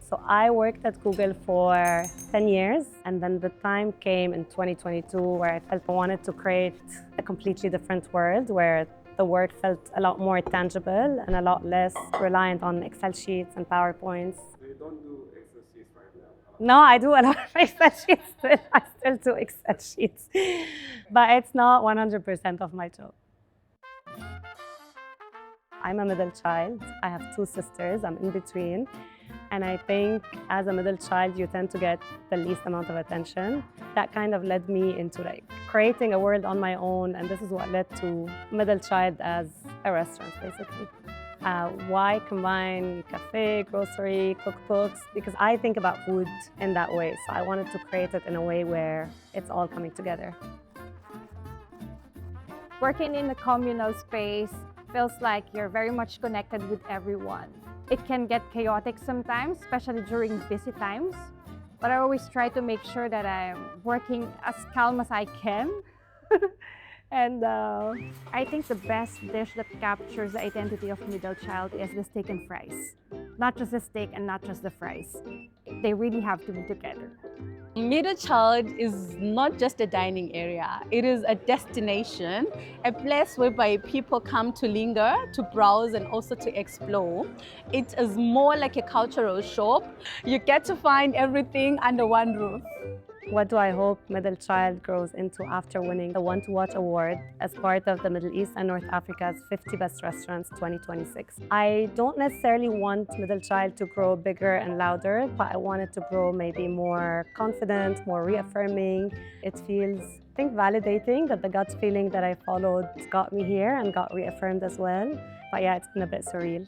So I worked at Google for 10 years, and then the time came in 2022 where I felt I wanted to create a completely different world where the work felt a lot more tangible and a lot less reliant on Excel sheets and PowerPoints. So you don't do Excel sheets right now? No, I do a lot of Excel sheets still. I still do Excel sheets, but it's not 100% of my job. I'm a middle child. I have two sisters. I'm in between. And I think as a middle child, you tend to get the least amount of attention. That kind of led me into creating a world on my own. And this is what led to middle child as a restaurant, basically. Why combine cafe, grocery, cookbooks? Because I think about food in that way. So I wanted to create it in a way where it's all coming together. Working in a communal space feels like you're very much connected with everyone. It can get chaotic sometimes, especially during busy times, but I always try to make sure that I'm working as calm as I can. And I think the best dish that captures the identity of middle child is the steak and fries. Not just the steak and not just the fries. They really have to be together. Middle Child is not just a dining area, it is a destination, a place whereby people come to linger, to browse and also to explore. It is more like a cultural shop. You get to find everything under one roof. What do I hope middle child grows into after winning the Want to Watch award as part of the Middle East and North Africa's 50 Best Restaurants 2026? I don't necessarily want middle child to grow bigger and louder, but I want it to grow maybe more confident, more reaffirming. It feels, I think, validating that the gut feeling that I followed got me here and got reaffirmed as well. But yeah, it's been a bit surreal.